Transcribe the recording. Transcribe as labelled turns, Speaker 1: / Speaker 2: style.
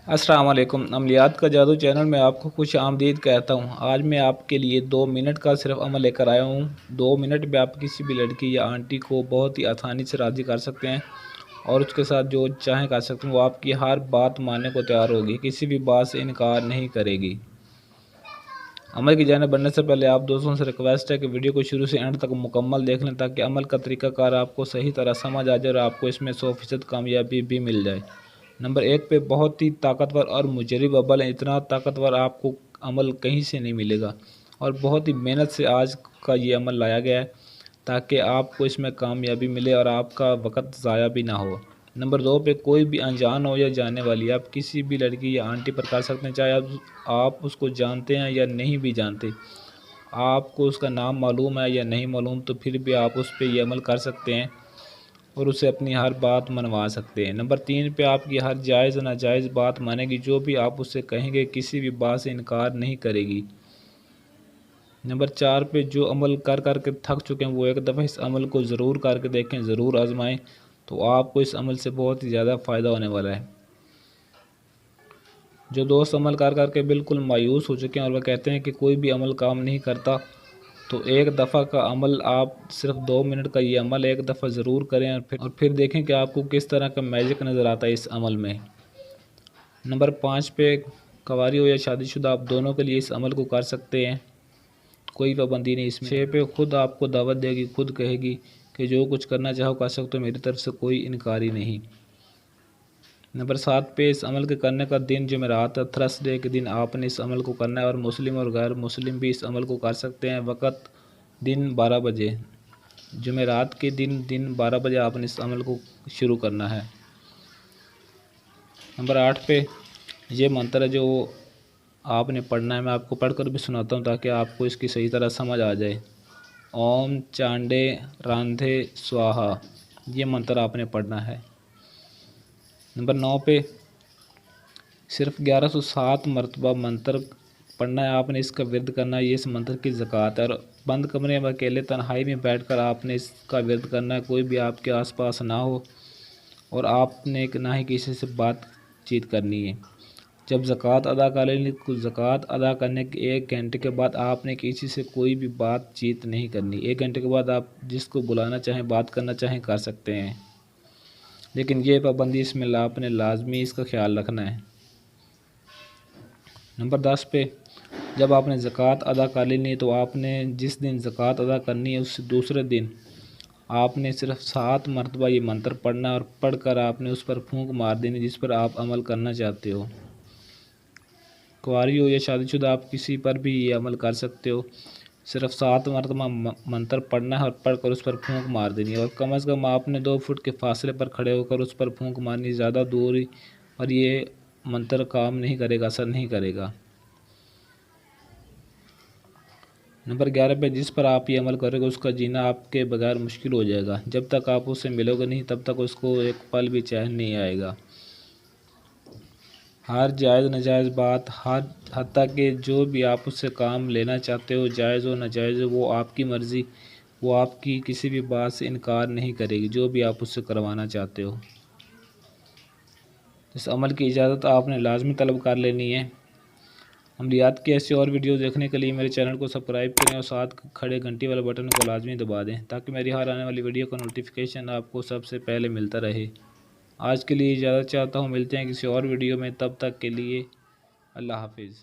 Speaker 1: अस्सलाम वालेकुम। अमलियात का जादू चैनल में आपको खुश आमदीद कहता हूँ। आज मैं आपके लिए 2 मिनट का सिर्फ अमल लेकर आया हूँ। 2 मिनट में आप किसी भी लड़की या आंटी को बहुत ही आसानी से राज़ी कर सकते हैं और उसके साथ जो चाहें कर सकते हैं। वो आपकी हर बात मानने को तैयार होगी, किसी भी बात से इनकार नहीं करेगी। अमल की जानिब बढ़ने से पहले आप दोस्तों से रिक्वेस्ट है कि वीडियो को शुरू से एंड तक मुकम्मल देख लें, ताकि अमल का तरीक़ाकार आपको सही तरह समझ आ जाए और आपको इसमें 100% कामयाबी भी मिल जाए। नंबर 1 पे बहुत ही ताकतवर और मुजरिब अमल है। इतना ताकतवर आपको अमल कहीं से नहीं मिलेगा और बहुत ही मेहनत से आज का ये अमल लाया गया है, ताकि आपको इसमें कामयाबी मिले और आपका वक़्त ज़ाया भी ना हो। नंबर 2 पे कोई भी अनजान हो या जानने वाली, आप किसी भी लड़की या आंटी पर कर सकते हैं, चाहे आप उसको जानते हैं या नहीं भी जानते। आपको उसका नाम मालूम है या नहीं मालूम, तो फिर भी आप उस पे ये अमल कर सकते हैं और उसे अपनी हर बात मनवा सकते हैं। नंबर 3 पे आपकी हर जायज़ नाजायज़ बात मानेगी। जो भी आप उससे कहेंगे किसी भी बात से इनकार नहीं करेगी। नंबर 4 पे जो अमल कर कर के थक चुके हैं, वो एक दफ़ा इस अमल को ज़रूर करके देखें, ज़रूर आजमाएं, तो आपको इस अमल से बहुत ही ज़्यादा फ़ायदा होने वाला है। जो दोस्त अमल कर कर के बिल्कुल मायूस हो चुके हैं और वह कहते हैं कि कोई भी अमल काम नहीं करता, तो एक दफ़ा का अमल, आप सिर्फ 2 मिनट का ये अमल एक दफ़ा ज़रूर करें और फिर देखें कि आपको किस तरह का मैजिक नज़र आता है इस अमल में। नंबर 5 पे कुंवारी हो या शादीशुदा, आप दोनों के लिए इस अमल को कर सकते हैं, कोई पाबंदी नहीं इसमें। 6 पे खुद आपको दावत देगी, खुद कहेगी कि जो कुछ करना चाहो कर सकते हो, मेरी तरफ से कोई इनकारी नहीं। नंबर 7 पे इस अमल के करने का दिन जुमेरात, थर्सडे के दिन आपने इस अमल को करना है और मुस्लिम और गैर मुस्लिम भी इस अमल को कर सकते हैं। वक़्त दिन 12 बजे, जुमेरात के दिन 12 बजे आपने इस अमल को शुरू करना है। नंबर 8 पे ये मंत्र है जो आपने पढ़ना है। मैं आपको पढ़कर भी सुनाता हूँ ताकि आपको इसकी सही तरह समझ आ जाए। ओम चांडे रांधे स्वाहा, ये मंत्र आपने पढ़ना है। नंबर 9 पे सिर्फ 1107 मरतबा मंत्र पढ़ना है, आपने इसका विर्द करना है। ये इस मंत्र की ज़कात है और बंद कमरे में अकेले तन्हाई में बैठकर आपने इसका विर्द करना है। कोई भी आपके आसपास ना हो और आपने ना ही किसी से बातचीत करनी है। जब ज़कात अदा कर लेनी, तो ज़कात अदा करने के 1 घंटे के बाद आपने किसी से कोई भी बातचीत नहीं करनी। 1 घंटे के बाद आप जिसको बुलाना चाहें, बात करना चाहें, कर सकते हैं, लेकिन ये पाबंदी इसमें आपने लाजमी इसका ख्याल रखना है। नंबर 10 पे जब आपने ज़कात अदा कर लेनी है, तो आपने जिस दिन ज़कात अदा करनी है उससे दूसरे दिन आपने सिर्फ 7 मरतबा ये मंत्र पढ़ना और पढ़कर आपने उस पर फूंक मार देनी जिस पर आप अमल करना चाहते हो। कुंवारी हो या शादीशुदा, आप किसी पर भी ये अमल कर सकते हो। सिर्फ 7 मरतबा मंत्र पढ़ना है और पढ़कर उस पर फूंक मार देनी है और कम से कम आपने 2 फुट के फासले पर खड़े होकर उस पर फूंक मारनी। ज़्यादा दूरी पर ये मंत्र काम नहीं करेगा, असर नहीं करेगा। नंबर 11 पे जिस पर आप ये अमल करोगे उसका जीना आपके बगैर मुश्किल हो जाएगा। जब तक आप उससे मिलोगे नहीं, तब तक उसको एक पल भी चैन नहीं आएगा। हर जायज़ नाजायज़ बात, हर हत्ता कि जो भी आप उससे काम लेना चाहते हो, जायज़ हो नाजायज़ हो, वो आपकी मर्ज़ी, वो आपकी किसी भी बात से इनकार नहीं करेगी, जो भी आप उससे करवाना चाहते हो। इस अमल की इजाज़त आपने लाजमी तलब कर लेनी है। अमलियात की ऐसी और वीडियो देखने के लिए मेरे चैनल को सब्सक्राइब करें और साथ खड़े घंटी वाले बटन को लाजमी दबा दें, ताकि मेरी हर आने वाली वीडियो का नोटिफिकेशन आपको सबसे पहले मिलता रहे। आज के लिए इजाज़त चाहता हूँ, मिलते हैं किसी और वीडियो में, तब तक के लिए अल्लाह हाफिज़।